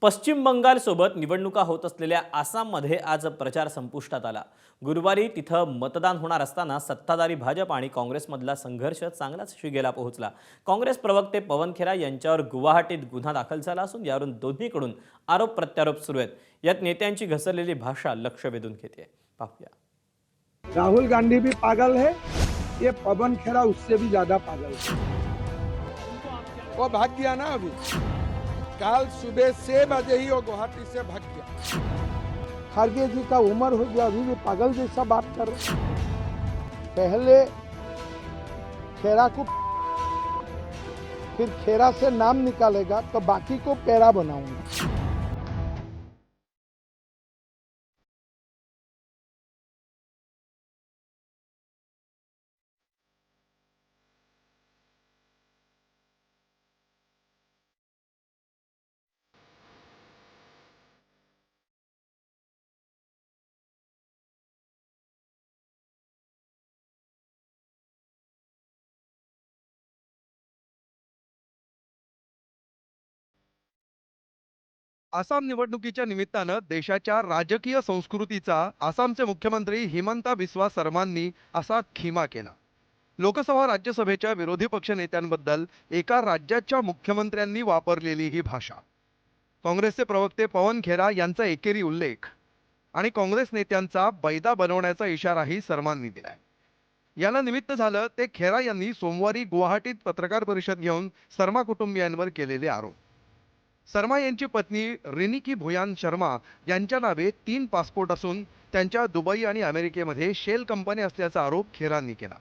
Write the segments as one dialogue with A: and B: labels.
A: पश्चिम बंगाल सोबत निवडणुका होत असलेल्या आसाममध्ये आज प्रचार संपुष्टात आला। गुरुवारी तिथं मतदान होणार असताना सत्ताधारी भाजप आणि काँग्रेसमधला संघर्ष चांगलाच शिगेला पोहोचला। काँग्रेस प्रवक्ते पवन खेरा यांच्यावर गुवाहाटीत गुन्हा दाखल झाला असून यावरून दोन्हीकडून आरोप प्रत्यारोप सुरू आहेत। यात नेत्यांची घसरलेली भाषा लक्ष वेधून घेते। पाहूया।
B: राहुल गांधी भी पागल है, ये पवन खेरा उससे भी ज्यादा पागल है। वो भाग गया ना, अभी कल सुबह 6 बजे ही वो गुवाहाटी से भाग गया। खड़गे जी का उम्र हो गया, अभी भी पागल जैसा बात कर रहे। पहले खेरा को, फिर खेरा से नाम निकालेगा तो बाकी को पेड़ा बनाऊंगा।
C: आसाम निवडणुकीच्या निमित्तानं देशाच्या राजकीय संस्कृतीचा आसामचे मुख्यमंत्री हिमंता बिस्वा सर्मांनी असा खिमा केला। लोकसभा राज्यसभेच्या विरोधी पक्ष नेत्यांबद्दल एका राज्याच्या मुख्यमंत्र्यांनी वापरलेली ही भाषा, काँग्रेसचे प्रवक्ते पवन खेरा यांचा एकेरी उल्लेख आणि काँग्रेस नेत्यांचा बैदा बनवण्याचा इशाराही सर्मांनी दिलाय। याला निमित्त झालं ते खेरा यांनी सोमवारी गुवाहाटीत पत्रकार परिषद घेऊन शर्मा कुटुंबियांवर केलेले आरोप। शर्मा यांची पत्नी रिनिकी भुयान शर्मा यांच्या नावे 3 पासपोर्ट असून त्यांच्या दुबई आणि अमेरिकेमध्ये शेल कंपनी असल्याचा आरोप खेरांनी केला।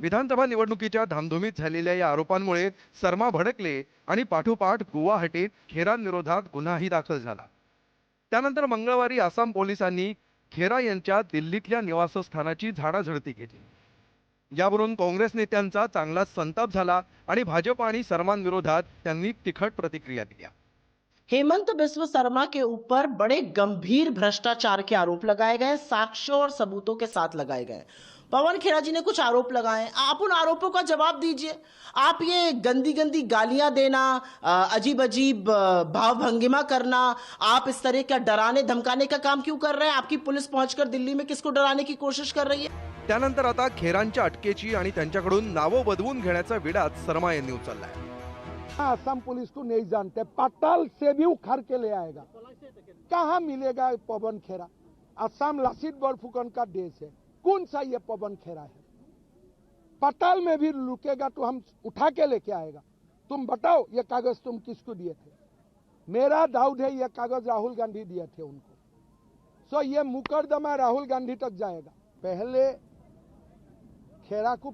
C: विधानसभा निवडणुकीच्या धामधुमीत झालेल्या या आरोपांमुळे शर्मा भडकले आणि पाठोपाठ गुवाहाटीत खेरांविरोधात गुन्हाही दाखल झाला। त्यानंतर मंगळवारी आसाम पोलिसांनी खेरा यांच्या दिल्लीतल्या निवासस्थानाची झाडाझडती केली। यावरून काँग्रेस नेत्यांचा चांगलाच संताप झाला आणि भाजप आणि सर्मांविरोधात त्यांनी तिखट प्रतिक्रिया दिल्या।
D: हेमंत बिस्व शर्मा के ऊपर बड़े गंभीर भ्रष्टाचार के आरोप लगाए गए, साक्ष्यों और सबूतों के साथ लगाए गए। पवन खेरा जी ने कुछ आरोप लगाए, आप उन आरोपों का जवाब दीजिए। आप ये गंदी गंदी गालियां देना, अजीब अजीब भाव भंगिमा करना, आप इस तरह का डराने धमकाने का काम क्यों कर रहे हैं? आपकी पुलिस पहुंचकर दिल्ली में किसको डराने की कोशिश कर रही है?
C: त्यानंतर आता खेरांच्या अटकेची आणि त्यांच्याकडून नावं बदवून घेण्याचा विडाच शर्मा यांनी उचललाय।
B: असम पुलिस को नहीं जानते, पाताल से भी उखाड़ के ले आएगा। कहाँ मिलेगा पवन खेरा? असम लासित बरफुकन का देश है, कौन सा ये पवन खेरा है? पाताल में भी लुकेगा तो हम उठा के लेके आएगा। तुम बताओ ये कागज तुम किसको दिए थे? मेरा डाउट है ये कागज राहुल गांधी दिए थे उनको। सो ये मुकदमा राहुल गांधी तक जाएगा। पहले खेरा को,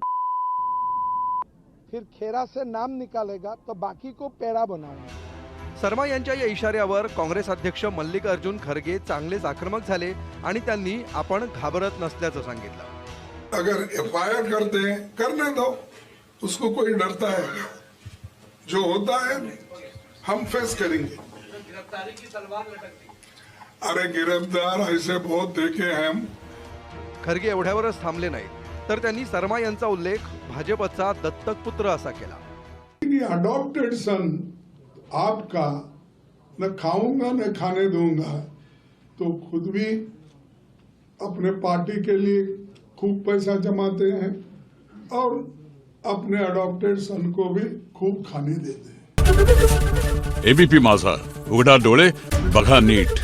B: फिर खेरा से नाम निकालेगा तो बाकी को पेड़ा बनाऊंगा।
C: शर्मा यांच्या या इशाऱ्यावर काँग्रेस अध्यक्ष मल्लिकार्जुन खरगे चांगलेच आक्रमक झाले आणि त्यांनी आपण घाबरत नसल्याचं सांगितलं।
E: अगर एफआईआर करते हैं करने दो, उसको कोई डरता है? जो होता है हम फेस करेंगे। गिरफ्तारी की तलवार लटकती। अरे गिरफ्तार ऐसे बहुत देखे हैं हम।
C: खरगे एवढ्यावरच थांबले नाही, तर त्यांनी शर्मा यांचा उल्लेख भाजपचा दत्तक पुत्र असा केला।
E: अडॉप्टेड सन आपका न खाऊंगा न खाने दूंगा, तो खुद भी अपने पार्टी के लिए खूब पैसा जमाते हैं और अपने अडॉप्टेड सन को भी खूब खाने देते हैं।
F: एबीपी माझा, उघडा डोळे बघा नीट।